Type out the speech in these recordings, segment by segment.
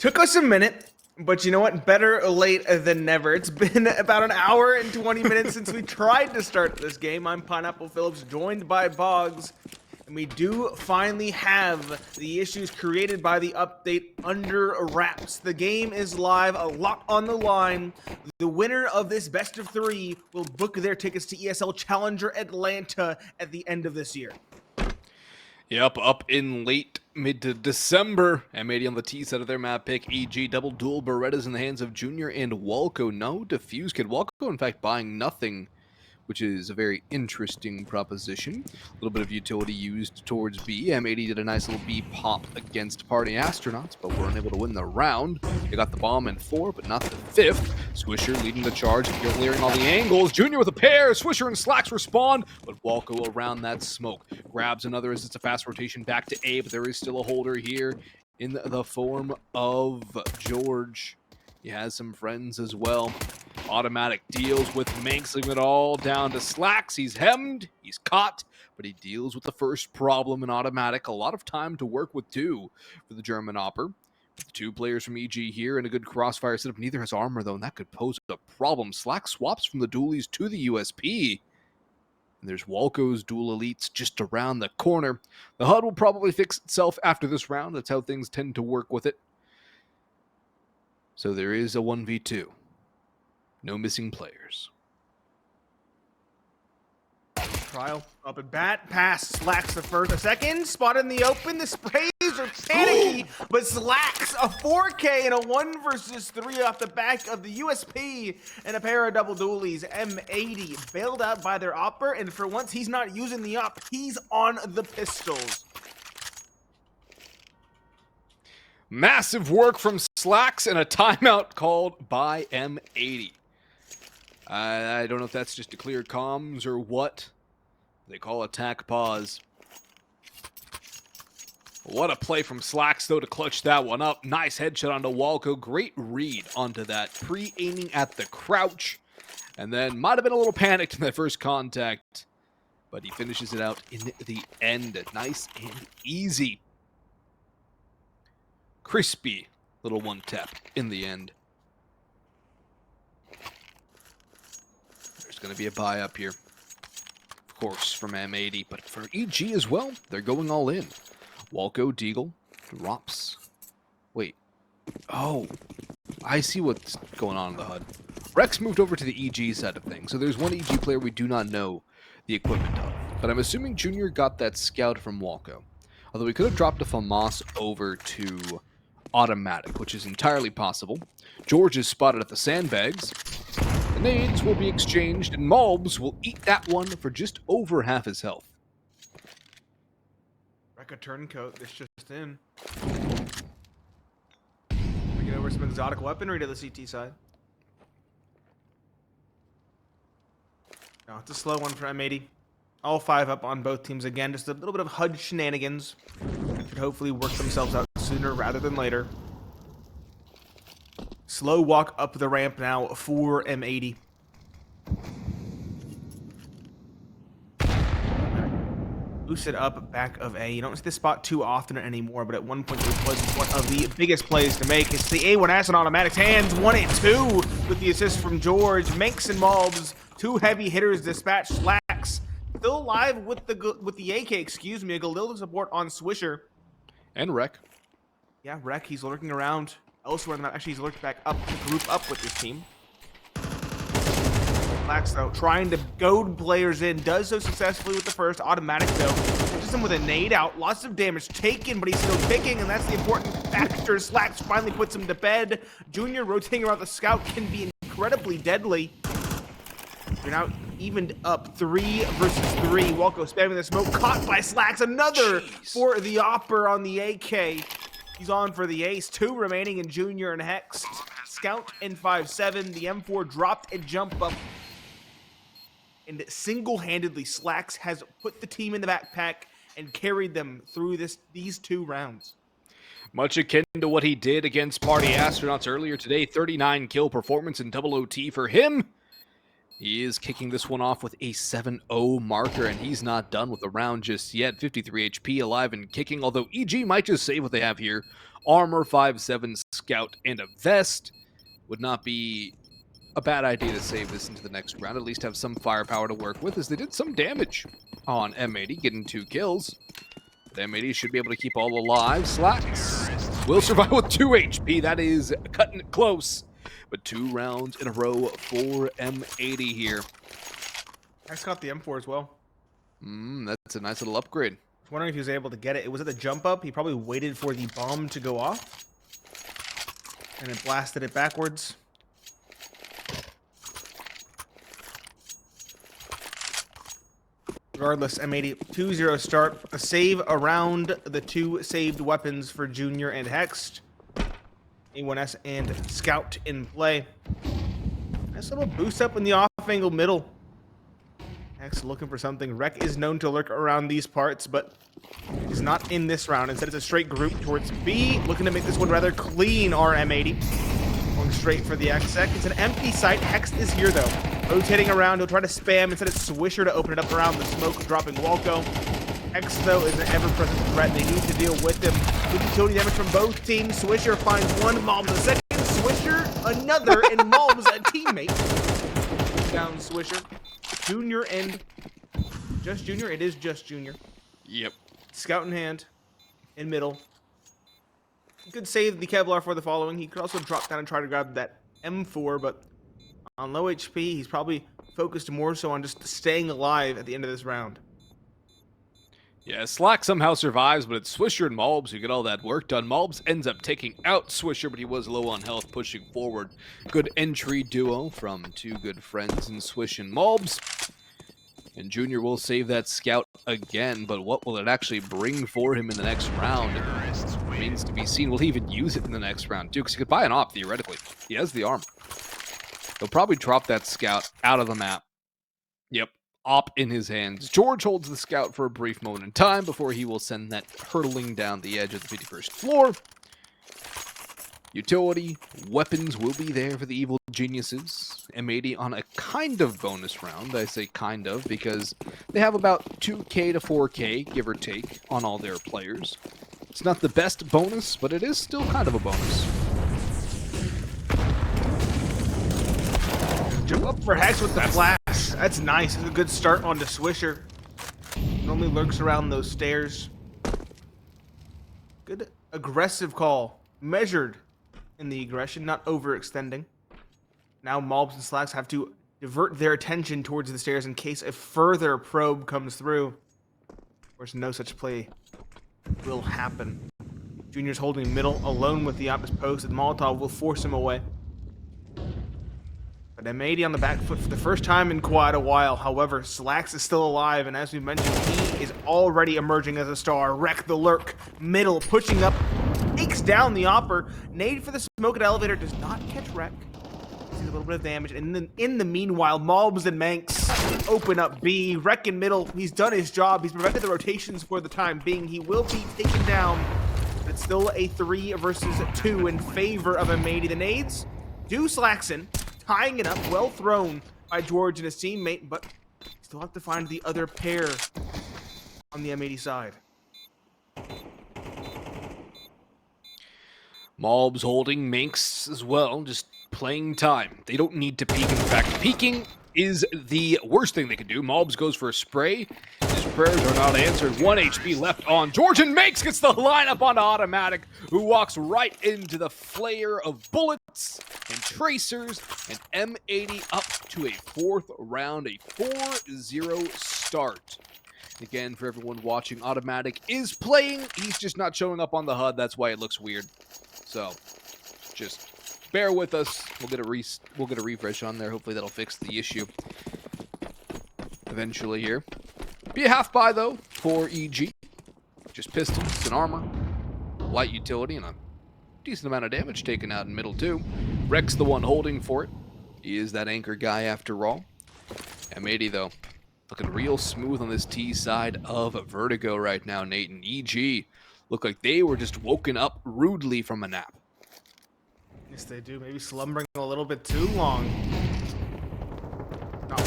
Took us a minute, but you know what? Better late than never. It's been about an hour and 20 minutes since we tried to start this game. I'm Pineapple Phillips, joined by Boggs, and we do finally have the issues created by the update under wraps. The game is live, a lot on the line. The winner of this best of three will book their tickets to ESL Challenger Atlanta at the end of this year. Yep, up in late mid-December. M80 on the T side of their map pick. EG double dual Berettas in the hands of Junior and Walco. No defuse kit. Walco, in fact, buying nothing, which is a very interesting proposition. A little bit of utility used towards B. M80 did a nice little B pop against Party Astronauts, but were unable to win the round. They got the bomb in 4, but not the 5th. Swisher leading the charge, clearing all the angles. Junior with a pair. Swisher and Slacks respond, but Walco around that smoke. Grabs another as it's a fast rotation back to A, but there is still a holder here in the form of George. He has some friends as well. Automatic deals with Manx, leaving it all down to Slacks. He's hemmed, he's caught, but he deals with the first problem in Automatic. A lot of time to work with too for the German Opper. With the 2 players from EG here and a good crossfire setup. Neither has armor though, and that could pose a problem. Slacks swaps from the dualies to the USP. And there's Walco's dual elites just around the corner. The HUD will probably fix itself after this round. That's how things tend to work with it. So there is a 1v2. No missing players. Trial up at bat, pass, Slacks the first, a second, spot in the open, the sprays are panicky, but Slacks a 4K and a 1 versus 3 off the back of the USP and a pair of double dualies. M80 bailed out by their opper, and for once he's not using the op, he's on the pistols. Massive work from Slacks and a timeout called by M80. I don't know if that's just to clear comms or what. They call attack pause. What a play from Slacks, though, to clutch that one up. Nice headshot onto Walco. Great read onto that. Pre-aiming at the crouch. And then might have been a little panicked in that first contact. But he finishes it out in the end. Nice and easy. Crispy little one tap in the end. There's going to be a buy up here. Of course, from M80, but for EG as well, they're going all in. Walco Deagle drops. Wait. Oh, I see what's going on in the HUD. Rex moved over to the EG side of things, so there's one EG player we do not know the equipment of. But I'm assuming Junior got that scout from Walco. Although we could have dropped a FAMAS over to Automatic, which is entirely possible. George is spotted at the sandbags. The nades will be exchanged, and Malbs will eat that one for just over half his health. Wreck a turncoat, this just in. We get over some exotic weaponry to the CT side. No, it's a slow one for M80. All 5 up on both teams again. Just a little bit of HUD shenanigans. Should hopefully work themselves out sooner rather than later. Slow walk up the ramp now for M80. Loose it up back of A. You don't see this spot too often anymore, but at one point it was one of the biggest plays to make. It's the A1S on Automatic's hands. 1 and 2 with the assist from George. Manx and Malbs, 2 heavy hitters dispatch. Slacks still alive with the AK, excuse me. A Galil support on Swisher. And Rec. Yeah, Rec, he's lurking around elsewhere in the map. Actually, he's lurked back up to group up with his team. Slacks, though, trying to goad players in. Does so successfully with the first. Automatic, though. Pushes him with a nade out. Lots of damage taken, but he's still kicking, and that's the important factor. Slacks finally puts him to bed. Junior rotating around the scout can be incredibly deadly. They're now evened up 3 versus 3. Walco spamming the smoke. Caught by Slacks. Another for the Opper on the AK. He's on for the ace. 2 remaining in Junior and Hex. Scout in 5-7. The M4 dropped a jump up. And single-handedly, Slacks has put the team in the backpack and carried them through these 2 rounds. Much akin to what he did against Party Astronauts earlier today. 39 kill performance in double OT for him. He is kicking this one off with a 7-0 marker, and he's not done with the round just yet. 53 HP, alive and kicking, although EG might just save what they have here. Armor, 5-7, scout, and a vest. Would not be a bad idea to save this into the next round, at least have some firepower to work with, as they did some damage on M80, getting 2 kills. But M80 should be able to keep all alive. Slacks will survive with 2 HP. That is cutting it close. But 2 rounds in a row for M80 here. Hex got the M4 as well. That's a nice little upgrade. I was wondering if he was able to get it. It was at the jump up. He probably waited for the bomb to go off. And it blasted it backwards. Regardless, M80 2-0 start. A save around the 2 saved weapons for Junior and Hexed. A1S and Scout in play. Nice little boost up in the off-angle middle. Hex looking for something. Rek is known to lurk around these parts, but he's not in this round. Instead, it's a straight group towards B. Looking to make this one rather clean, our M80. Going straight for the exec. It's an empty site. Hex is here, though. Rotating around. He'll try to spam. Instead, it's Swisher to open it up around the smoke, dropping Walco. Hex, though, is an ever-present threat. They need to deal with him. Good utility damage from both teams. Swisher finds one, Mobs a second. Swisher, another, and Mobs a teammate. Down Swisher. Junior and just Junior. It is just Junior. Yep. Scout in hand. In middle. He could save the Kevlar for the following. He could also drop down and try to grab that M4, but on low HP, he's probably focused more so on just staying alive at the end of this round. Yeah, Slack somehow survives, but it's Swisher and Malbs who get all that work done. Malbs ends up taking out Swisher, but he was low on health, pushing forward. Good entry duo from 2 good friends in Swish and Malbs. And Junior will save that scout again, but what will it actually bring for him in the next round? Remains to be seen. Will he even use it in the next round, too? Because he could buy an op, theoretically. He has the armor. He'll probably drop that scout out of the map. Yep. Op in his hands. George holds the scout for a brief moment in time before he will send that hurtling down the edge of the 51st floor. Utility, weapons will be there for the evil geniuses. M80 on a kind of bonus round. I say kind of because they have about 2k to 4k, give or take, on all their players. It's not the best bonus, but it is still kind of a bonus. Jump up for Hex with the flash. That's nice. It's a good start onto Swisher. Normally lurks around those stairs. Good aggressive call. Measured in the aggression, not overextending. Now Malbs and Slacks have to divert their attention towards the stairs in case a further probe comes through. Of course, no such play will happen. Junior's holding middle alone with the opposite post, and Molotov will force him away. But M80 on the back foot for the first time in quite a while. However, Slacks is still alive, and as we mentioned, he is already emerging as a star. Wreck the lurk, middle, pushing up, takes down the Opper. Nade for the smoke at elevator does not catch Wreck. Sees a little bit of damage, and in the meanwhile, Malbs and Manx open up B. Wreck in middle, he's done his job. He's prevented the rotations for the time being. He will be taken down, but it's still a 3 versus 2 in favor of M80. The nades do Slackson. Tying it up, well thrown by George and his teammate, but still have to find the other pair on the M80 side. Malbs holding Minx as well, just playing time. They don't need to peek. In fact, peeking is the worst thing they can do. Malbs goes for a spray. His prayers are not answered. 1 HP left on George, and Minx gets the lineup onto Automatic, who walks right into the flare of bullets and tracers, and M80 up to a 4th round, a 4-0 start. Again, for everyone watching, Automatic is playing. He's just not showing up on the HUD. That's why it looks weird. So, just bear with us. We'll get a refresh on there. Hopefully that'll fix the issue eventually here. Be a half buy, though, for EG. Just pistols and armor, light utility, and a decent amount of damage taken out in middle, too. Rek's the one holding for it. He is that anchor guy after all. M80, though, looking real smooth on this T side of Vertigo right now, Nate. And EG look like they were just woken up rudely from a nap. Yes, they do. Maybe slumbering a little bit too long. Not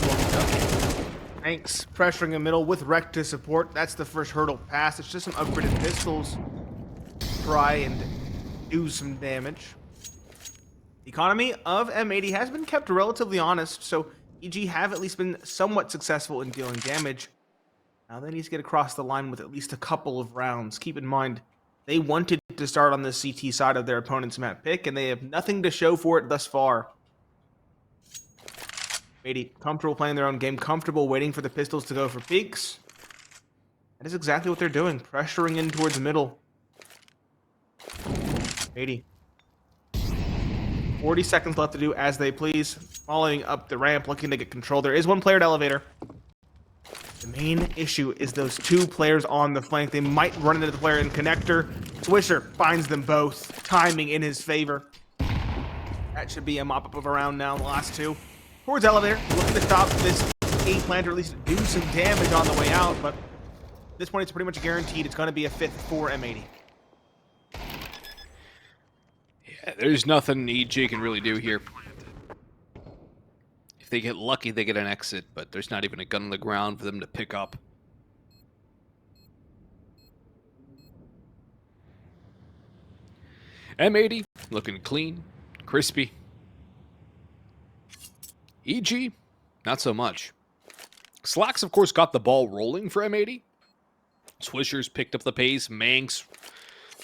Thanks. Pressuring the middle with Rec to support. That's the first hurdle passed. It's just some upgraded pistols. Try and do some damage. The economy of M80 has been kept relatively honest, so EG have at least been somewhat successful in dealing damage. Now they need to get across the line with at least a couple of rounds. Keep in mind, they wanted to start on the CT side of their opponent's map pick, and they have nothing to show for it thus far. 80 comfortable playing their own game, comfortable waiting for the pistols to go for peaks. That is exactly what they're doing, pressuring in towards the middle. 80. 40 seconds left to do as they please. Following up the ramp, looking to get control. There is one player at elevator. The main issue is those two players on the flank. They might run into the player in connector. Swisher finds them both, timing in his favor. That should be a mop-up of a round now, the last two. Towards elevator, looking to stop this A plant or at least do some damage on the way out, but at this point it's pretty much guaranteed it's going to be a fifth for M80. Yeah, there's nothing EG can really do here. If they get lucky, they get an exit, but there's not even a gun on the ground for them to pick up. M80 looking clean, crispy. EG, not so much. Slacks, of course, got the ball rolling for M80. Swishers picked up the pace. Manx,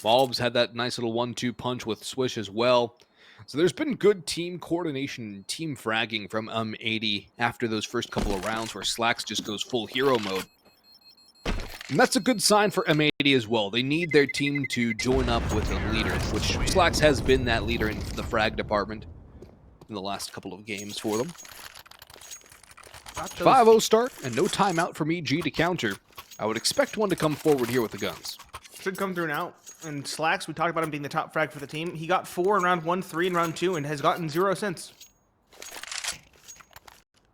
Valves had that nice little 1-2 punch with Swish as well. So there's been good team coordination and team fragging from M80 after those first couple of rounds where Slacks just goes full hero mode. And that's a good sign for M80 as well. They need their team to join up with a leader, which Slacks has been that leader in the frag department in the last couple of games for them. 5-0 start and no timeout from EG to counter. I would expect one to come forward here with the guns. Should come through now. And Slacks, we talked about him being the top frag for the team. He got 4 in round 1, 3 in round 2, and has gotten 0 since.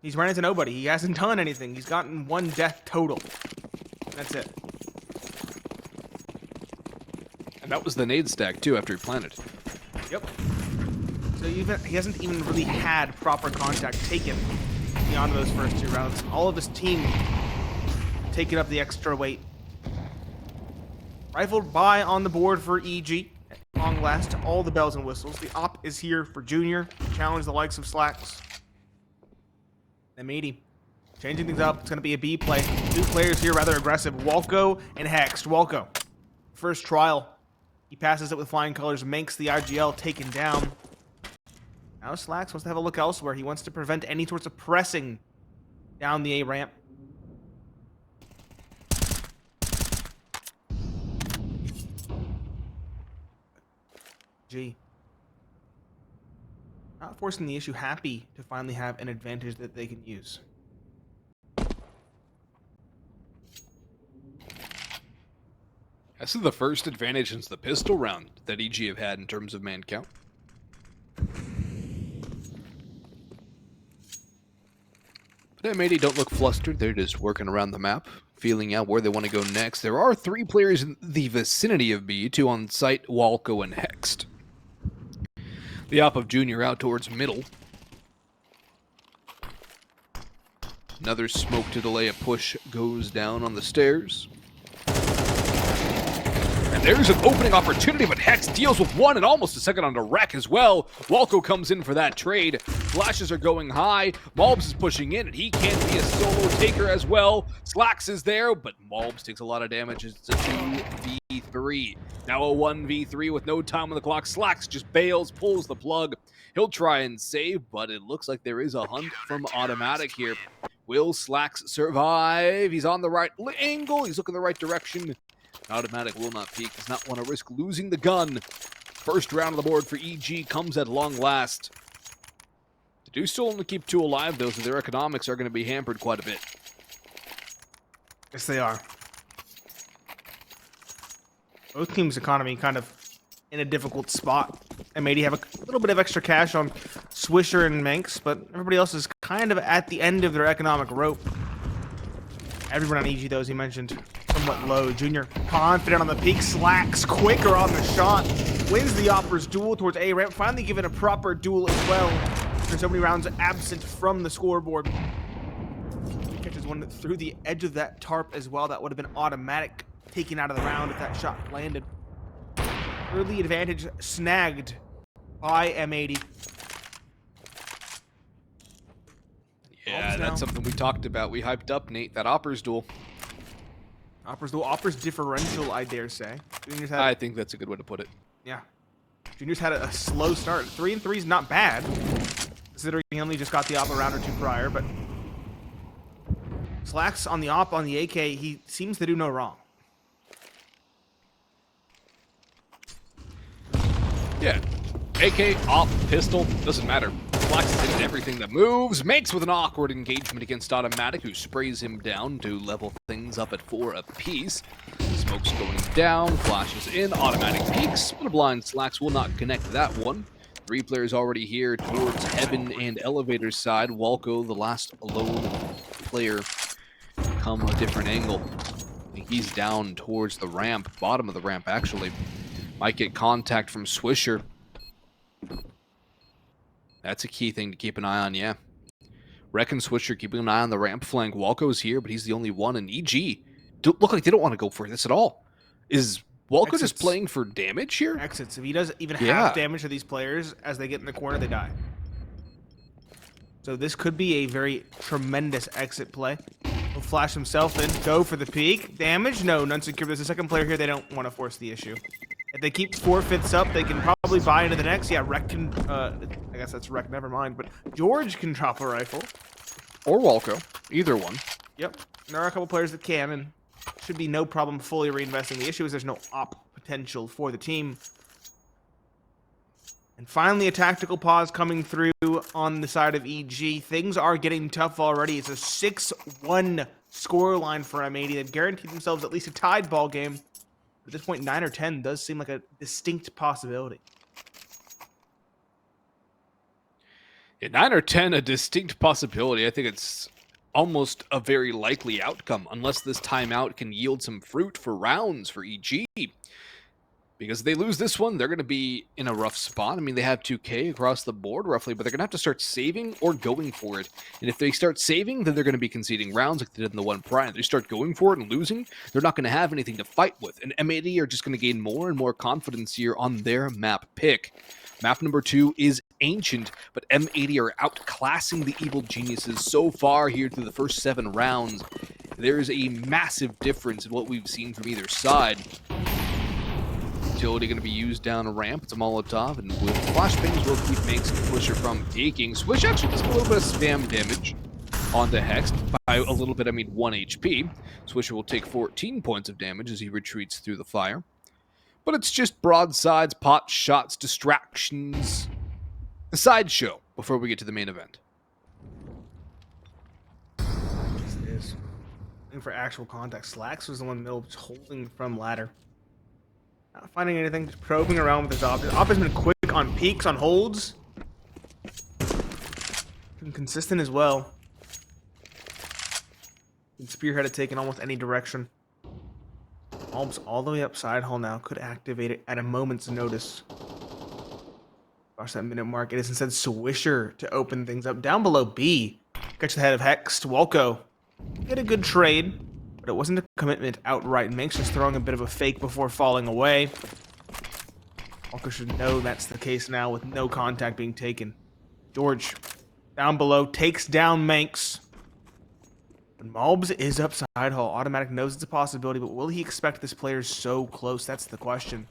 He's ran into nobody. He hasn't done anything. He's gotten 1 death total. That's it. And that was the nade stack, too, after he planted. Yep. So he hasn't even really had proper contact taken beyond those first 2 rounds. All of his team taking up the extra weight. Rifled by on the board for EG. Long last, all the bells and whistles. The op is here for Junior to challenge the likes of Slacks. M80 changing things up. It's going to be a B play. 2 players here rather aggressive. Walko and Hexed. Walko, first trial. He passes it with flying colors. Makes the IGL taken down. Now Slacks wants to have a look elsewhere. He wants to prevent any sorts of pressing down the A ramp. G. Not forcing the issue, happy to finally have an advantage that they can use. This is the first advantage since the pistol round that EG have had in terms of man count. But M80 don't look flustered. They're just working around the map, feeling out where they want to go next. There are 3 players in the vicinity of B, 2 on site, Walko and Hexed. The op of Junior out towards middle. Another smoke to delay a push goes down on the stairs. And there's an opening opportunity, but Hex deals with 1 and almost a second on the wreck as well. Walko comes in for that trade. Flashes are going high. Malbs is pushing in, and he can be a solo taker as well. Slacks is there, but Malbs takes a lot of damage. It's a 2v3. Now a 1v3 with no time on the clock. Slacks just bails, pulls the plug. He'll try and save, but it looks like there is a hunt from Automatic here. Will Slacks survive? He's on the right angle. He's looking the right direction. Automatic will not peek. Does not want to risk losing the gun. First round on the board for EG comes at long last. They do still only keep 2 alive, though, so their economics are going to be hampered quite a bit. Yes, they are. Both teams' economy kind of in a difficult spot. M80 have a little bit of extra cash on Swisher and Manx, but everybody else is kind of at the end of their economic rope. Everyone on EG, though, as he mentioned, somewhat low. Junior confident on the peak. Slacks quicker on the shot. Wins the Opera's duel towards A ramp. Finally given a proper duel as well. After so many rounds absent from the scoreboard. flashes one through the edge of that tarp as well. That would have been automatic, taken out of the round if that shot landed. Early advantage snagged by M80. Yeah, that's something we talked about. We hyped up, Nate, that Oppers duel. Oppers differential, I dare say. I think that's a good way to put it. Yeah. Juniors had a slow start. 3-3 is not bad, considering he only just got the op a round or two prior, but Slacks on the op on the AK, he seems to do no wrong. Yeah. AK, op, pistol, doesn't matter. Slacks is hitting everything that moves. Makes with an awkward engagement against Automatic, who sprays him down to level things up at 4 apiece. Smoke's going down, flashes in, Automatic peeks. Split a blind, Slacks will not connect that one. 3 players already here towards Heaven and Elevator's side. Walco, the last alone player, come a different angle. I think he's down towards the ramp, bottom of the ramp actually. Might get contact from Swisher. That's a key thing to keep an eye on, yeah. Reckon Swisher keeping an eye on the ramp flank. Walco's here, but he's the only one, and EG look like they don't want to go for this at all. Is Walco just playing for damage here? Exits. If he does even half damage to these players, as they get in the corner, they die. So this could be a very tremendous exit play. He'll flash himself in, go for the peek. Damage? No, none secure. There's a second player here. They don't want to force the issue. If they keep 4/5 up, they can probably buy into the next. Yeah, Rec can, I guess that's Rec, never mind. But George can drop a rifle. Or Walco, either one. Yep, there are a couple players that can, and should be no problem fully reinvesting. The issue is there's no op potential for the team. And finally, a tactical pause coming through on the side of EG. Things are getting tough already. It's a 6-1 scoreline for M80. They've guaranteed themselves at least a tied ball game. At this point, 9 or 10 does seem like a distinct possibility. Yeah, 9 or 10, a distinct possibility. I think it's almost a very likely outcome, unless this timeout can yield some fruit for rounds for EG. Because if they lose this one, they're going to be in a rough spot. I mean, they have 2K across the board, roughly, but they're going to have to start saving or going for it. And if they start saving, then they're going to be conceding rounds like they did in the one prior. If they start going for it and losing, they're not going to have anything to fight with. And M80 are just going to gain more and more confidence here on their map pick. Map number 2 is Ancient, but M80 are outclassing the Evil Geniuses so far here through the first 7 rounds. There's a massive difference in what we've seen from either side. Utility going to be used down a ramp. It's a Molotov, and with flashbangs will keep Manx and Swisher from taking. Swish actually does a little bit of spam damage onto Hex. By a little bit, I mean 1 HP. Swisher will take 14 points of damage as he retreats through the fire. But it's just broadsides, pot shots, distractions. A sideshow before we get to the main event. This is. Looking for actual contact. Slacks was the one middle holding from ladder. Not finding anything, just probing around with his op. His op has been quick on peaks, on holds. Been consistent as well. Spearhead taken almost any direction. Almost all the way up side hall now. Could activate it at a moment's notice. Gosh, that minute mark. It is instead Swisher to open things up. Down below B. Catch the head of Hex. Walco. Get a good trade. But it wasn't a commitment outright. Manx just throwing a bit of a fake before falling away. Walker should know that's the case now with no contact being taken. George, down below, takes down Manx. But Malbs is up side hall. Automatic knows it's a possibility, but will he expect this player so close? That's the question.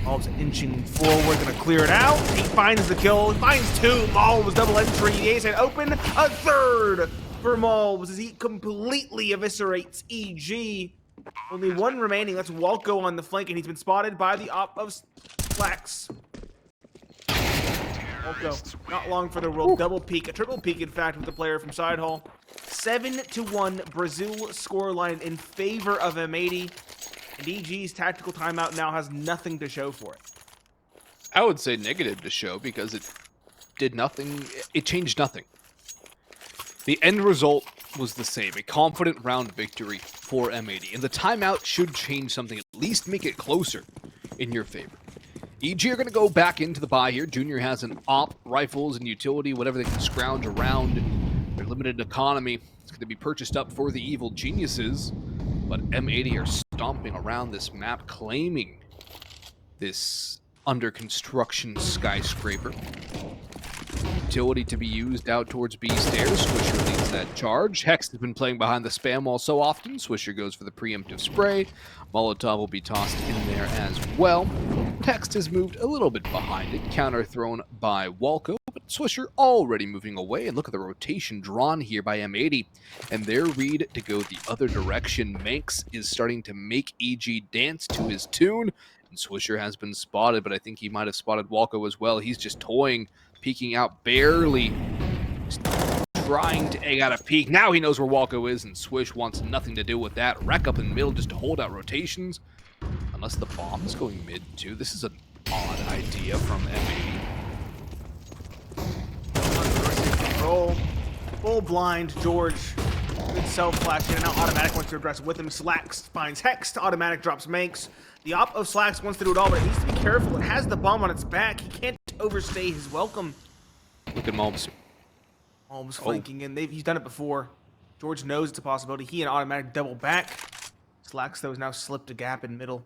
Malbs inching forward, gonna clear it out. He finds the kill, he finds 2. Malbs double entry, the ace had open, a third for Malbs as he completely eviscerates EG. Only 1 remaining. That's Walco on the flank, and he's been spotted by the op of Slacks. Walco, not long for the roll. Double peek, a triple peek, in fact, with the player from side hall. 7-1 Brazil scoreline in favor of M80. And EG's tactical timeout now has nothing to show for it. I would say negative to show because it did nothing. It changed nothing. The end result was the same, a confident round victory for M80, and the timeout should change something, at least make it closer in your favor. EG are going to go back into the buy here. Junior has an op, rifles, and utility, whatever they can scrounge around. Their limited economy is going to be purchased up for the evil geniuses, but M80 are stomping around this map, claiming this under construction skyscraper. Utility to be used out towards B stairs. Swisher leads that charge. Hex has been playing behind the spam wall so often. Swisher goes for the preemptive spray. Molotov will be tossed in there as well. Hex has moved a little bit behind it. Counter thrown by Walco, but Swisher already moving away. And look at the rotation drawn here by M80. And their read to go the other direction. Manx is starting to make EG dance to his tune. And Swisher has been spotted, but I think he might have spotted Walco as well. He's just toying, peeking out barely, just trying to egg out a peek. Now he knows where Walco is, and Swish wants nothing to do with that. Wreck up in the middle just to hold out rotations. Unless the bomb is going mid too. This is an odd idea from M80. Control. Full blind. George. Good self-flash in and out. Automatic wants to address with him. Slacks finds Hex. Automatic drops Manx. The op of Slacks wants to do it all, but it needs to be careful. It has the bomb on its back. He can't overstay his welcome. Look at Mulbs. Mulbs flanking in. He's done it before. George knows it's a possibility. He and Automatic double back. Slacks, though, has now slipped a gap in middle.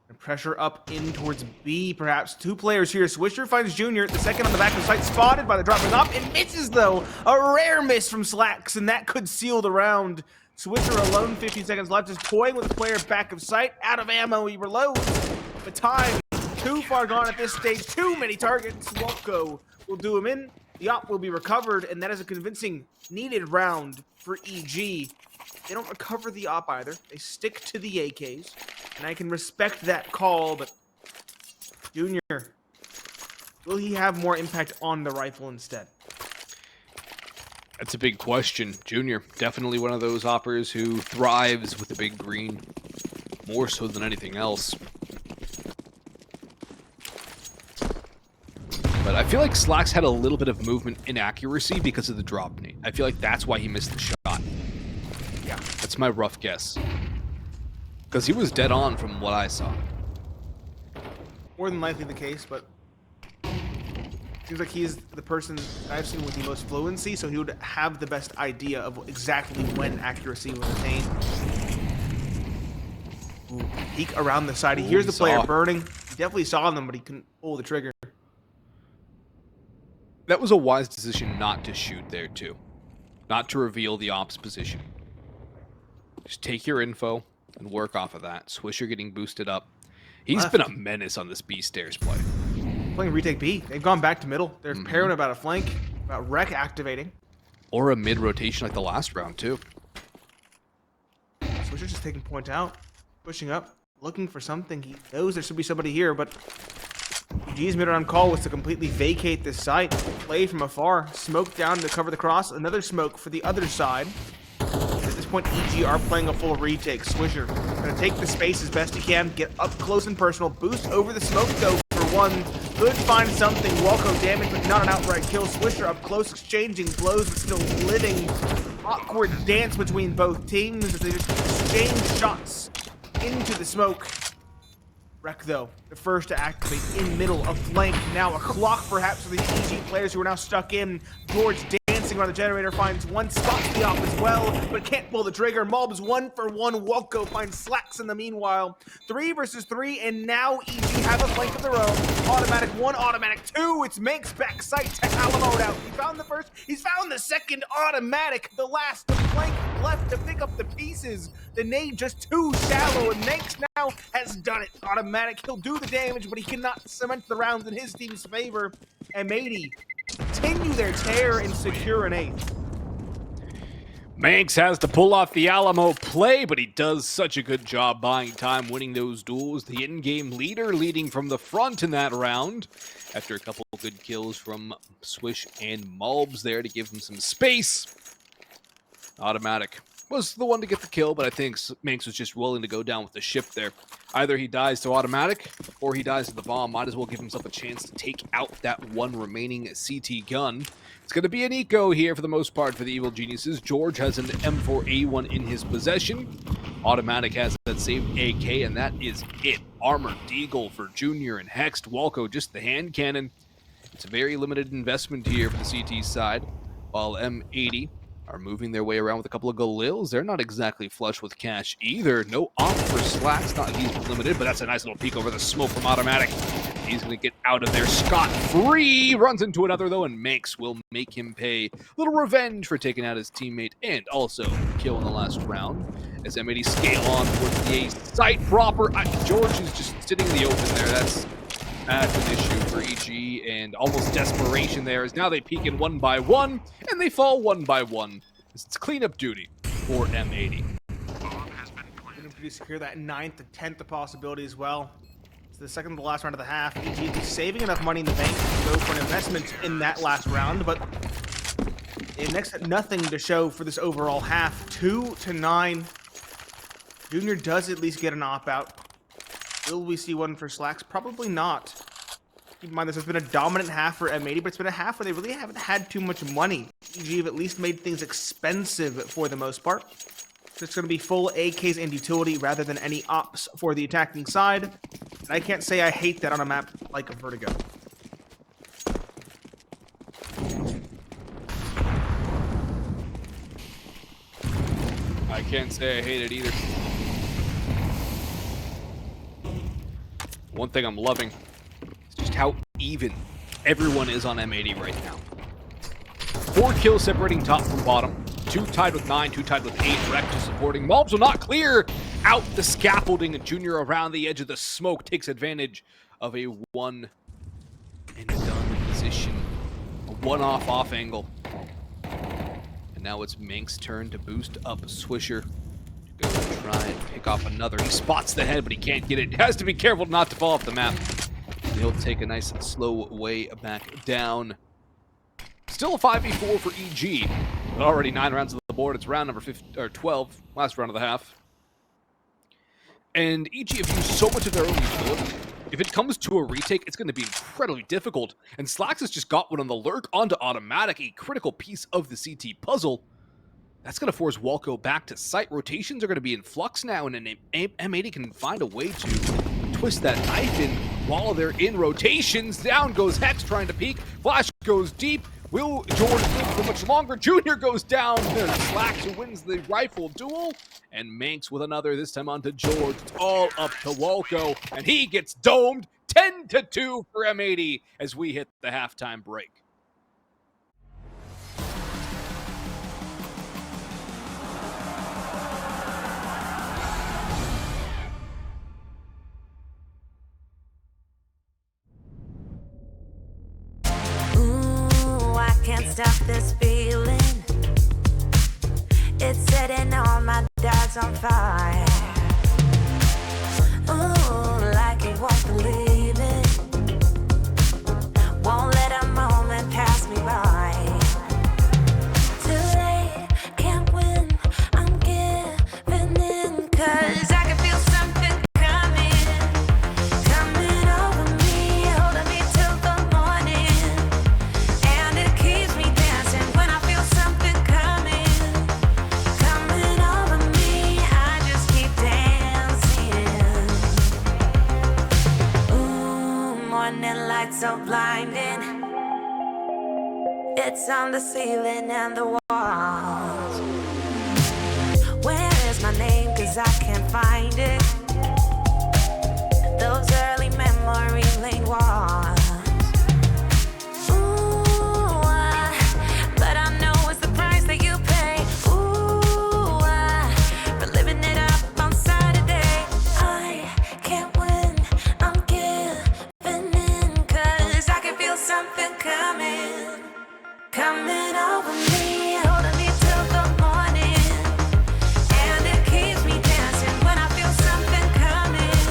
And pressure up in towards B, perhaps. Two players here. Swisher finds Junior. The second on the back of the site, spotted by the dropping up. It misses, though. A rare miss from Slacks, and that could seal the round. Swisher alone, 15 seconds left, is toying with the player back of sight. Out of ammo, he reloads. But time too far gone at this stage. Too many targets. Walco will do him in. The op will be recovered, and that is a convincing, needed round for EG. They don't recover the op either. They stick to the AKs, and I can respect that call, but Junior, will he have more impact on the rifle instead? That's a big question. Junior, definitely one of those oppers who thrives with the big green, more so than anything else. But I feel like Slacks had a little bit of movement inaccuracy because of the drop nade. I feel like that's why he missed the shot. Yeah. That's my rough guess. Because he was dead on from what I saw. More than likely the case, but seems like he's the person I've seen with the most fluency, so he would have the best idea of exactly when accuracy was attained. Ooh, peek around the side. He hears the player burning. He definitely saw them, but he couldn't pull the trigger. That was a wise decision not to shoot there, too. Not to reveal the ops position. Just take your info and work off of that. Swisher getting boosted up. He's been a menace on this B stairs play. Playing retake B. They've gone back to middle. They're paranoid about a flank, about Rec activating. Or a mid rotation like the last round, too. Swisher's just taking point out, pushing up, looking for something. He knows there should be somebody here, but EG's mid on call was to completely vacate this site, play from afar, smoke down to cover the cross, another smoke for the other side. At this point, EG are playing a full retake. Swisher gonna take the space as best he can, get up close and personal, boost over the smoke though for one. Could find something. Walco damage, but not an outright kill. Swisher up close, exchanging blows, but still living. Awkward dance between both teams as they just exchange shots into the smoke. Rec, though, the first to activate in middle of flank. Now a clock, perhaps, for the EG players who are now stuck in. George dancing around the generator, finds one, spots the op as well, but can't pull the trigger. Mulbs 1 for 1. Walco finds Slacks in the meanwhile. 3 versus 3, and now EG have a flank of their own. Automatic 1, automatic 2. It's Manx back sight. Tech Alamo out. He found the first. He's found the second automatic. The last flank left to pick up the pieces. The nade just too shallow, and Manx now has done it. Automatic, he'll do the damage, but he cannot cement the rounds in his team's favor. M80 continue their tear and secure an 8th. Manx has to pull off the Alamo play, but he does such a good job buying time, winning those duels. The in-game leader leading from the front in that round. After a couple of good kills from Swish and Mulbs there to give him some space. Automatic was the one to get the kill, but I think Manx was just willing to go down with the ship there. Either he dies to automatic, or he dies to the bomb. Might as well give himself a chance to take out that one remaining CT gun. It's going to be an eco here for the most part for the evil geniuses. George has an M4A1 in his possession. Automatic has that saved AK, and that is it. Armored Deagle for Junior and Hexed. Walco just the hand cannon. It's a very limited investment here for the CT side. while M80 are moving their way around with a couple of Galils. They're not exactly flush with cash either. No op for Slacks, not he's limited, but that's a nice little peek over the smoke from Automatic. He's going to get out of there scot-free. Runs into another, though, and Manx will make him pay a little revenge for taking out his teammate and also kill in the last round. As M80 scale on towards the A site proper. George is just sitting in the open there. That's an issue for EG, and almost desperation there as now they peek in 1 by 1, and they fall 1 by 1. It's cleanup duty for M80. Going to secure that 9th and 10th possibility as well. It's the second to the last round of the half. EG is saving enough money in the bank to go for an investment in that last round, but it next nothing to show for this overall half. 2-9. Junior does at least get an op-out. Will we see one for Slacks? Probably not. Keep in mind, this has been a dominant half for M80, but it's been a half where they really haven't had too much money. EG have at least made things expensive for the most part. So it's going to be full AKs and utility rather than any ops for the attacking side. And I can't say I hate that on a map like Vertigo. I can't say I hate it either. One thing I'm loving is just how even everyone is on M80 right now. 4 kills separating top from bottom. 2 tied with 9, 2 tied with 8. Rectus supporting. Mobs will not clear out the scaffolding, and Junior around the edge of the smoke takes advantage of a one and done position. A one-off off angle. And now it's Mank's turn to boost up Swisher. Go try and pick off another. He spots the head, but he can't get it. He has to be careful not to fall off the map. And he'll take a nice slow way back down. Still a 5v4 for EG. But already 9 rounds on the board. It's round number 12, last round of the half. And EG have used so much of their own utility. If it comes to a retake, it's going to be incredibly difficult. And Slacks has just got one on the lurk onto Automatic, a critical piece of the CT puzzle. That's going to force Walco back to site. Rotations are going to be in flux now, and an M80 can find a way to twist that knife in while they're in rotations. Down goes Hex trying to peek. Flash goes deep. Will George live for much longer? Junior goes down. Slacks who wins the rifle duel. And Manx with another, this time onto George. It's all up to Walco, and he gets domed. 10-2 for M80 as we hit the halftime break. Can't stop this feeling. It's setting all my doubts on fire. Ooh, like you won't believe it. Won't let a moment pass me by. Too late, can't win. I'm giving in, 'cause I can feel something coming over me, holding me till the morning. And it keeps me dancing when I feel something coming over me. I just keep dancing. Ooh, morning light so blinding. It's on the ceiling and the walls. Where is my name? 'Cause I can't find it. Those early memory lane walls. But I know it's the price that you pay. Ooh, for living it up on Saturday. I can't win, I'm giving in, 'cause I can feel something coming over me, holding me till the morning. And it keeps me dancing when I feel something coming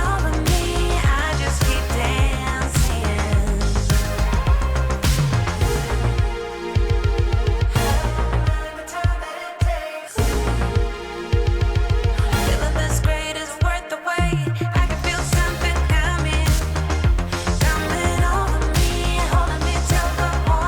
over me. I just keep dancing. Feeling this great is worth the wait. I can feel something coming over me, holding me till the morning.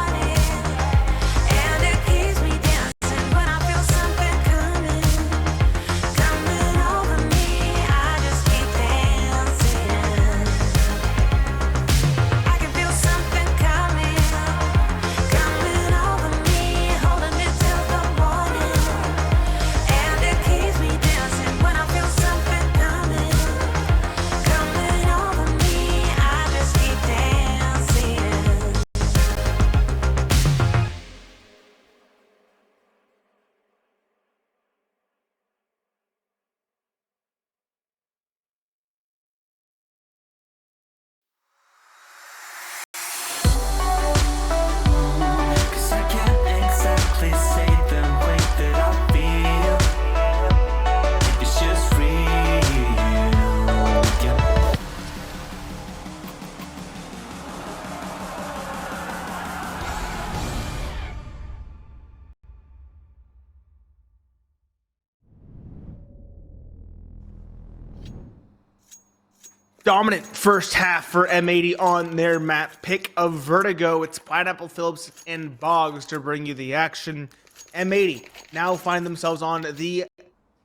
Dominant first half for M80 on their map pick of Vertigo. It's Pineapple, Phillips, and Boggs to bring you the action. M80 now find themselves on the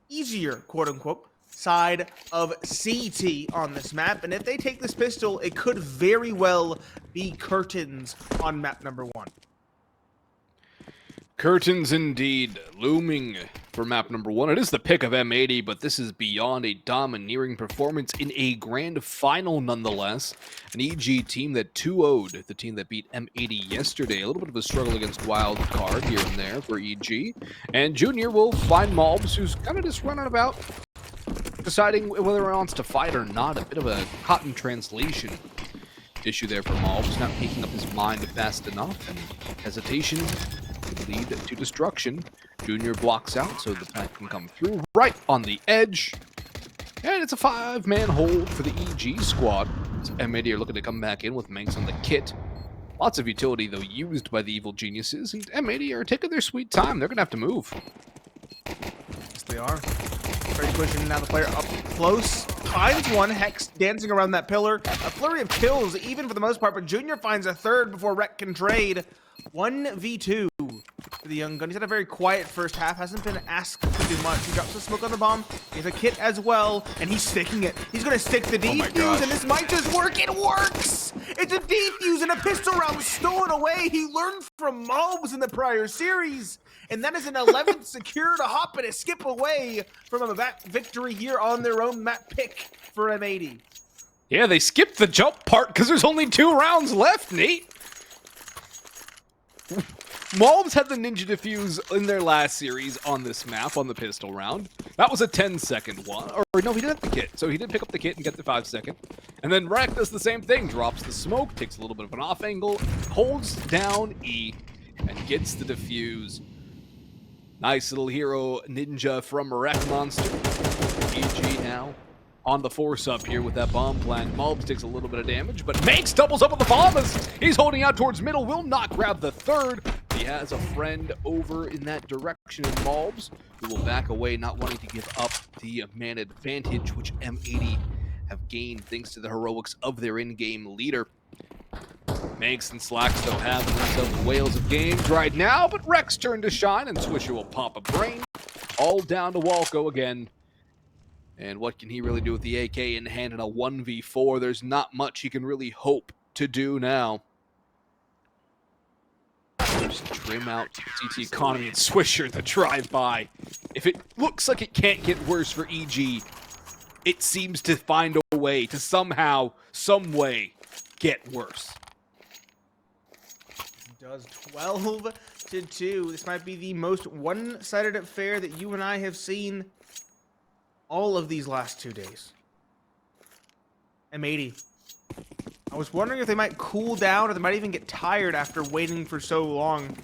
easier, quote-unquote, side of CT on this map. And if they take this pistol, it could very well be curtains on map number 1. Curtains indeed, looming for map number 1. It is the pick of M80, but this is beyond a domineering performance in a grand final nonetheless. An EG team that 2-0'd the team that beat M80 yesterday. A little bit of a struggle against Wild Card here and there for EG. And Junior will find Malbs, who's kind of just running about, deciding whether he wants to fight or not. A bit of a cotton translation issue there for Malbs, not making up his mind fast enough, and hesitation could lead to destruction. Junior blocks out so the pack can come through right on the edge. And it's a 5-man hold for the EG squad. So M80 are looking to come back in with Manx on the kit. Lots of utility, though, used by the evil geniuses. And M80 are taking their sweet time. They're going to have to move. Yes, they are. Very pushing now the player up close. Finds one. Hex dancing around that pillar. A flurry of kills, even for the most part. But Junior finds a third before Rec can trade. 1v2 for the young gun. He's had a very quiet first half. Hasn't been asked to do much. He drops the smoke on the bomb. He has a kit as well. And he's sticking it. He's going to stick the defuse. And this might just work. It works! It's a defuse and a pistol round stolen away. He learned from Malbs in the prior series. And that is an 11th secure to hop and a skip away from a victory here on their own map pick for M80. Yeah, they skipped the jump part because there's only 2 rounds left, Nate. Malbs had the Ninja Diffuse in their last series on this map, on the pistol round. That was a 10-second one. Or no, he did have the kit. So he did pick up the kit and get the 5-second. And then Rec does the same thing. Drops the smoke, takes a little bit of an off angle, holds down E, and gets the diffuse. Nice little hero ninja from Rec Monster. EG now on the force up here with that bomb plant. Malbs takes a little bit of damage, but Manx doubles up with the bomb as he's holding out towards middle. Will not grab the third. He has a friend over in that direction in Malbs, who will back away, not wanting to give up the man advantage, which M80 have gained thanks to the heroics of their in-game leader. Manx and Slacks, though, have themselves whales of games right now, but Rec's turn to shine, and Swisher will pop a brain. All down to Walco again. And what can he really do with the AK in hand in a 1v4? There's not much he can really hope to do now. Just trim out CT Economy and Swisher the drive-by. If it looks like it can't get worse for EG, it seems to find a way to somehow, some way, get worse. It does 12-2. This might be the most one-sided affair that you and I have seen all of these last 2 days. M80. I was wondering if they might cool down or they might even get tired after waiting for so long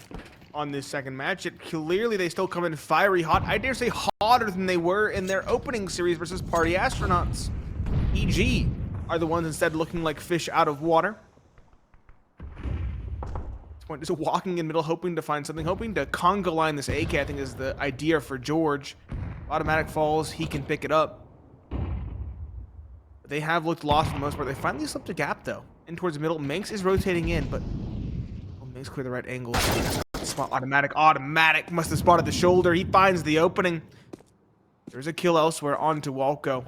on this second match. Yet clearly they still come in fiery hot. I dare say hotter than they were in their opening series versus Party Astronauts. EG are the ones instead looking like fish out of water. This point is walking in middle, hoping to find something, hoping to conga line this AK, I think is the idea for George. Automatic falls, he can pick it up. They have looked lost for the most part. They finally slipped a gap, though. In towards the middle. Manx is rotating in, but... Oh, Manx clear the right angle. Spot automatic. Must have spotted the shoulder. He finds the opening. There's a kill elsewhere onto Walco.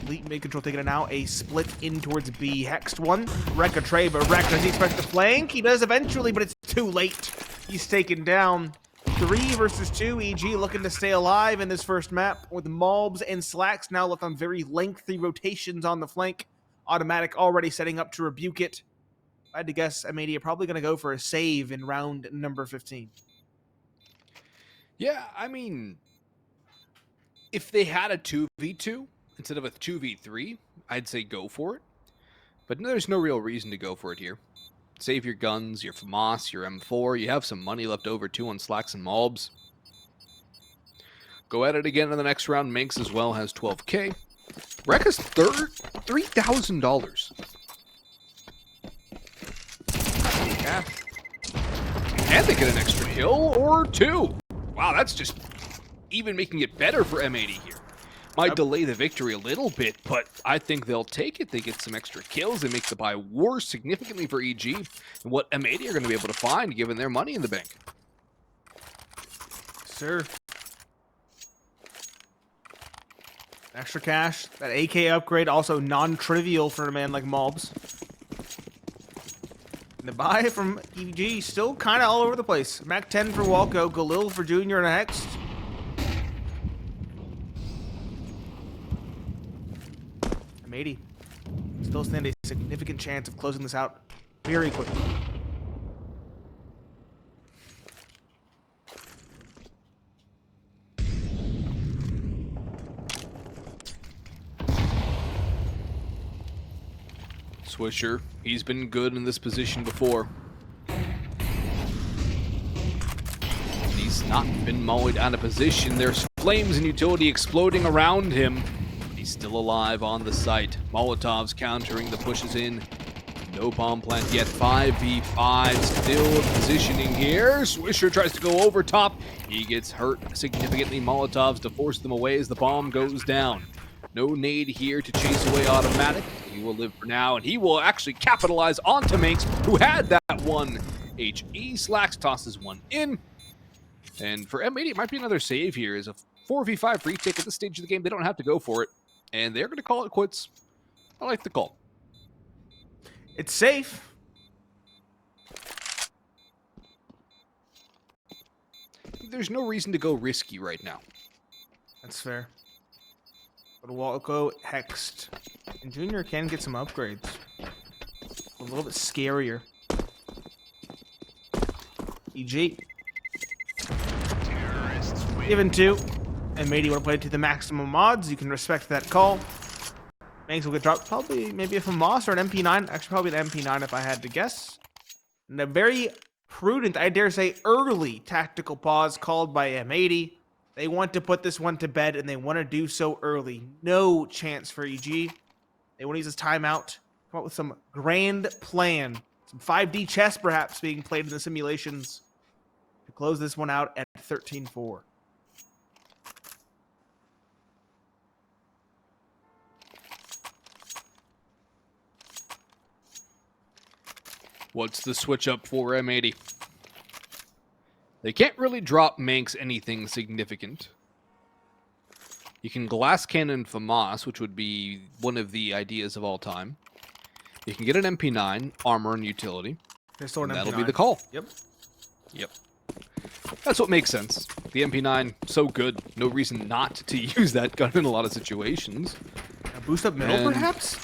Elite mid-control taking it now. A split in towards B. Hexed one. Wreck a tray, but Wreck, does he expect the flank? He does eventually, but it's too late. He's taken down. 3 versus 2. EG looking to stay alive in this first map with Malbs and Slacks now left on very lengthy rotations on the flank. Automatic already setting up to rebuke it. If I had to guess, M80 are probably going to go for a save in round number 15. Yeah, I mean, if they had a 2v2 instead of a 2v3, I'd say go for it. But there's no real reason to go for it here. Save your guns, your FAMAS, your M4. You have some money left over too on Slacks and Malbs. Go at it again in the next round. Manx as well has 12k. Rec has $3,000. Yeah. And they get an extra kill or 2. Wow, that's just even making it better for M80 here. Might delay the victory a little bit, but I think they'll take it. They get some extra kills. They make the buy worse significantly for EG than what M80 are going to be able to find, given their money in the bank. Sir. Extra cash. That AK upgrade, also non-trivial for a man like Mobs. And the buy from EG still kind of all over the place. Mac 10 for Walco, Galil for Junior, and a Hex. M80 still stand a significant chance of closing this out very quickly. Swisher, he's been good in this position before. He's not been mowed out of position. There's flames and utility exploding around him. He's still alive on the site. Molotov's countering the pushes in. No bomb plant yet. 5v5 still positioning here. Swisher tries to go over top. He gets hurt significantly. Molotov's to force them away as the bomb goes down. No nade here to chase away Automatic. He will live for now, and he will actually capitalize onto Manx, who had that one HE. Slacks tosses one in. And for M80, it might be another save here. As a 4v5 retake at this stage of the game, they don't have to go for it. And they're going to call it quits. I like the call. It's safe. There's no reason to go risky right now. That's fair. But Walco hexed. And Junior can get some upgrades. A little bit scarier. EG. Given two. And Matey want to play it to the maximum mods. You can respect that call. Mangs will get dropped. Probably maybe if a Moss or an MP9. Actually, probably an MP9 if I had to guess. And a very prudent, I dare say, early tactical pause called by M80. They want to put this one to bed, and they want to do so early. No chance for EG. They want to use this timeout. Come up with some grand plan. Some 5D chess, perhaps, being played in the simulations to close this one out at 13-4. What's the switch up for M80? They can't really drop Manx anything significant. You can glass cannon FAMAS, which would be one of the ideas of all time. You can get an MP9, armor and utility. And that'll be the call. Yep. Yep. That's what makes sense. The MP9, so good. No reason not to use that gun in a lot of situations. A boost up middle, perhaps?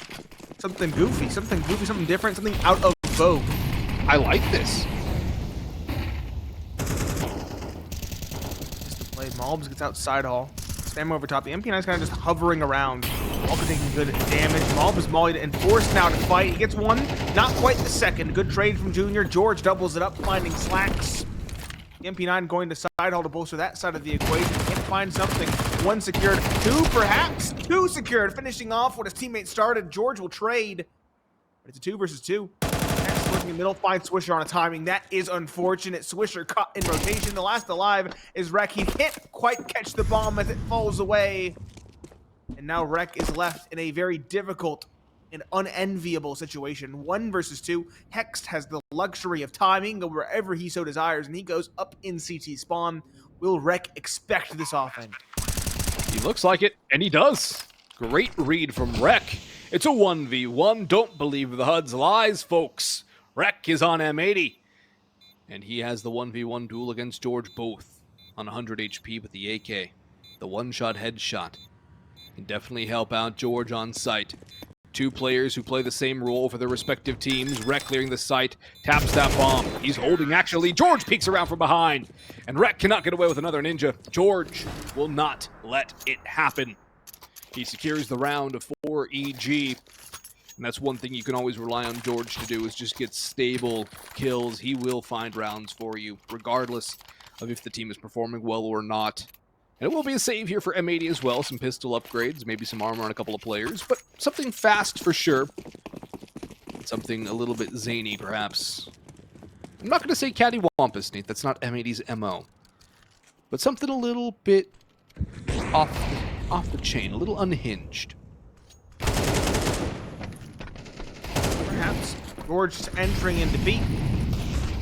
Something goofy, something different, something out of vogue. I like this. Just the play. Mobs gets outside hall. Spam over top. The MP9 is kind of just hovering around. Walker taking good damage. Mob is mollied and forced now to fight. He gets one, not quite the second. Good trade from Junior. George doubles it up, finding Slacks. The MP9 going to side hall to bolster that side of the equation. Can't find something. One secured. Two, perhaps. Two secured. Finishing off what his teammate started. George will trade. But it's a 2 versus 2. Next, working in middle, finds Swisher on a timing. That is unfortunate. Swisher caught in rotation. The last alive is Rek. He can't quite catch the bomb as it falls away. And now Rek is left in a very difficult and unenviable situation. 1 versus 2. Hext has the luxury of timing, go wherever he so desires, and he goes up in CT spawn. Will Rek expect this offense? He looks like it, and he does. Great read from Rek. It's a 1v1. Don't believe the HUD's lies, folks. Rek is on M80. And he has the 1v1 duel against George, both on 100 HP with the AK. The one-shot headshot can definitely help out George on site. Two players who play the same role for their respective teams. Rek clearing the site, taps that bomb. He's holding, actually. George peeks around from behind. And Rek cannot get away with another ninja. George will not let it happen. He secures the round for EG. And that's one thing you can always rely on George to do, is just get stable kills. He will find rounds for you, regardless of if the team is performing well or not. And it will be a save here for M80 as well. Some pistol upgrades, maybe some armor on a couple of players, but something fast for sure. Something a little bit zany, perhaps. I'm not going to say cattywampus, Nate. That's not M80's MO. But something a little bit off off the chain, a little unhinged. Perhaps George just entering into B.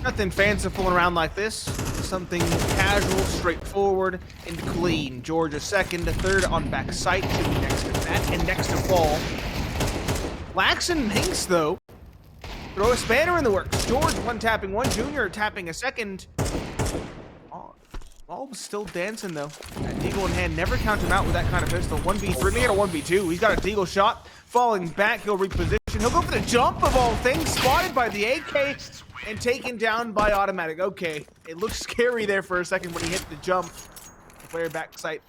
Nothing fanciful around like this. Something casual, straightforward, and clean. George a second, a third on back sight, should be next to that, and next to fall. Lax and Minx, though, throw a spanner in the works. George one tapping one, Junior tapping a second. Bulb's still dancing, though. That Deagle in hand, never count him out with that kind of pistol. 1v3, he had a 1v2. He's got a Deagle shot. Falling back, he'll reposition. He'll go for the jump of all things. Spotted by the AK and taken down by Automatic. Okay, it looked scary there for a second when he hit the jump. The player back sight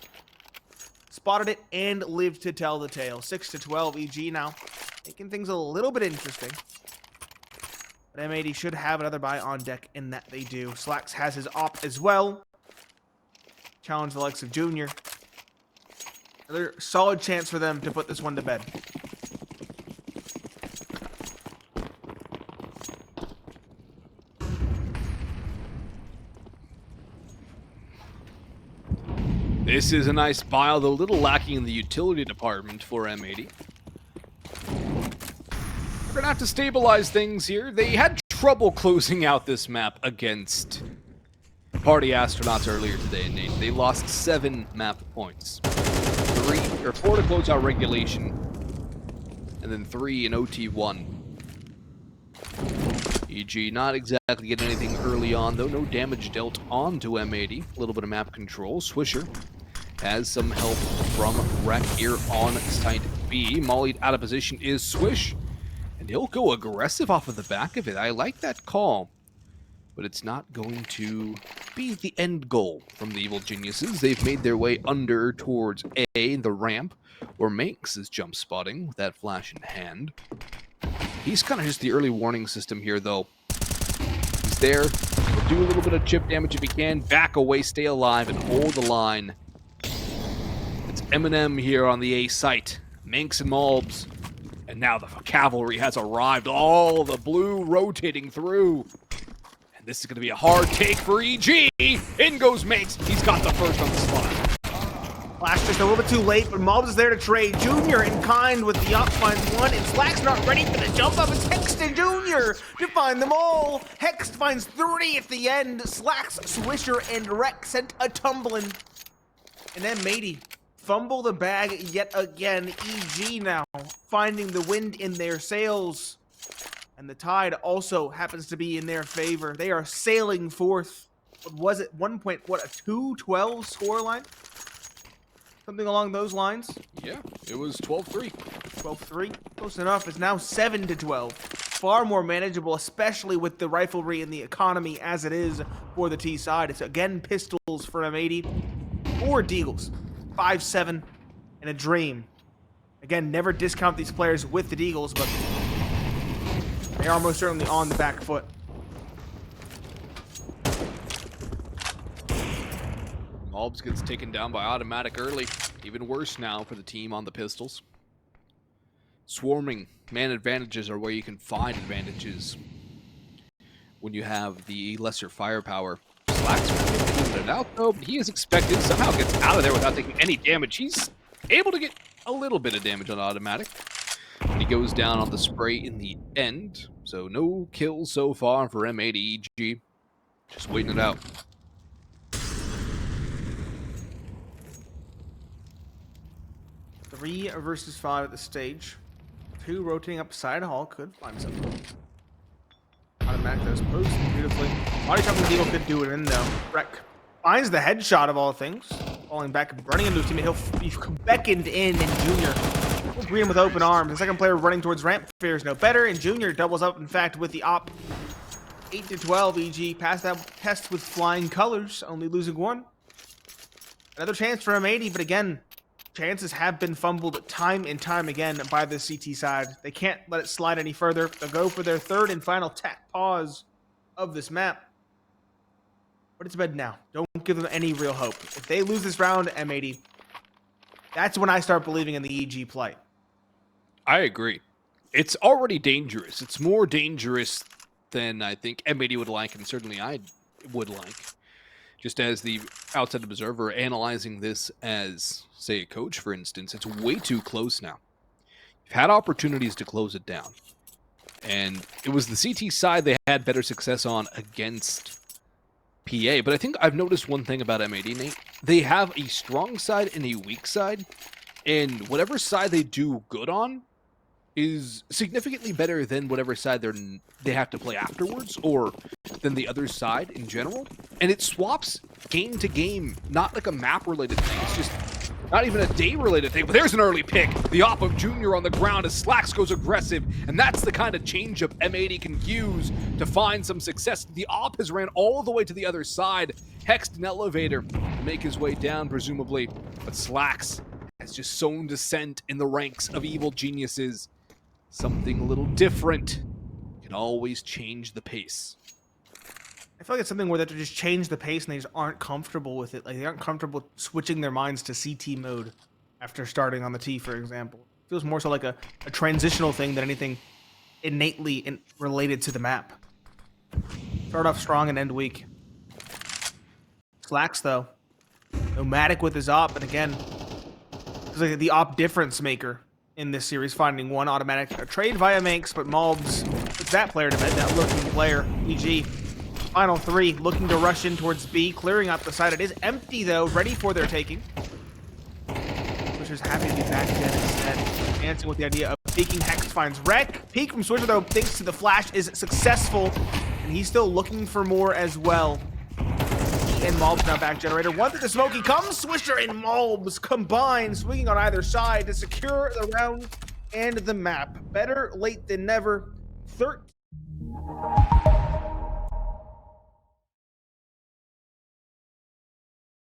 spotted it and lived to tell the tale. 6-12 EG now. Making things a little bit interesting. But M80 should have another buy on deck, and that they do. Slacks has his op as well. Challenge the likes of Junior. Another solid chance for them to put this one to bed. This is a nice buy, although a little lacking in the utility department for M80. We're gonna have to stabilize things here. They had trouble closing out this map against Party Astronauts earlier today, Nate. They lost 7 map points. 4 to close out regulation, and then 3 in OT1. EG not exactly getting anything early on, though. No damage dealt onto M80. A little bit of map control. Swisher has some help from Wreck here on site B. Mollied out of position is Swish, and he'll go aggressive off of the back of it. I like that call, but it's not going to be the end goal from the Evil Geniuses. They've made their way under towards A, the ramp, where Manx is jump spotting with that flash in hand. He's kind of just the early warning system here, though. He's there. He'll do a little bit of chip damage if he can. Back away, stay alive, and hold the line. It's Eminem here on the A site. Manx and Malbs. And now the cavalry has arrived. All the blue rotating through. And this is going to be a hard take for EG. In goes Manx. He's got the first on the spot. Flash just a little bit too late, but Malbs is there to trade. Junior in kind with the up finds one, and Slack's not ready for the jump up. It's Hext and Junior to find them all. Hext finds 3 at the end. Slacks, Swisher, and Wreck sent a tumbling. And then M80 fumble the bag yet again. EG now finding the wind in their sails. And the tide also happens to be in their favor. They are sailing forth. What was it? 1 point, what, a 2-12 scoreline? Something along those lines. Yeah, it was 12-3. 12-3. Close enough. It's now 7-12. Far more manageable, especially with the riflery and the economy as it is for the T side. It's again pistols for M80 or Deagles. 5-7 and a dream. Again, never discount these players with the Deagles, but they are most certainly on the back foot. Malbs gets taken down by Automatic early. Even worse now for the team on the pistols. Swarming man advantages are where you can find advantages when you have the lesser firepower. Slacks it out though, but he is expected. Somehow gets out of there without taking any damage. He's able to get a little bit of damage on Automatic. And he goes down on the spray in the end. So no kills so far for M80 EG. Just waiting it out. 3 versus 5 at the stage. 2 rotating up side hall could find something. Automatic those posts beautifully. Body shot from the Deagle could do it in though. Wreck finds the headshot of all things. Falling back, running into his teammate. He'll be beckoned in, and Junior will greet him with open arms. The second player running towards ramp fares no better, and Junior doubles up, in fact, with the op. 8-12 EG. Passed that test with flying colors, only losing 1. Another chance for M80, but again, chances have been fumbled time and time again by the CT side. They can't let it slide any further. They'll go for their 3rd and final pause of this map. Put it to bed now. Don't give them any real hope. If they lose this round, M80, that's when I start believing in the EG plight. I agree. It's already dangerous. It's more dangerous than I think M80 would like, and certainly I would like. just as the outside observer analyzing this as, say, a coach, for instance, it's way too close now. You've had opportunities to close it down. And it was the CT side they had better success on against PA. But I think I've noticed one thing about M80, Nate. They have a strong side and a weak side. And whatever side they do good on is significantly better than whatever side they have to play afterwards, or than the other side in general. And it swaps game to game, not like a map-related thing. It's just not even a day-related thing. But there's an early pick. The op of Junior on the ground as Slacks goes aggressive, and that's the kind of change-up M80 can use to find some success. The op has ran all the way to the other side, hexed an elevator to make his way down, presumably. But Slacks has just sown dissent in the ranks of evil geniuses. Something a little different can always change the pace. I feel like it's something where they have to just change the pace and they just aren't comfortable with it. Like, they aren't comfortable switching their minds to CT mode after starting on the T, for example. It feels more so like a transitional thing than anything innately related to the map. Start off strong and end weak. Slacks, though. Nomadic with his op, and again, it's like the op difference maker in this series, finding one automatic trade via Manx, but Malbs puts that player to bed, that looking player, EG. Final three, looking to rush in towards B, clearing out the side. It is empty, though, ready for their taking. Swisher's happy to be back again instead, dancing with the idea of peeking. Hex finds Wreck. Peek from Swisher, though, thanks to the flash, is successful, and he's still looking for more as well. And Malbs now back generator. One through the smoke, he comes. Swisher and Malbs combine, swinging on either side to secure the round and the map. Better late than never. 13.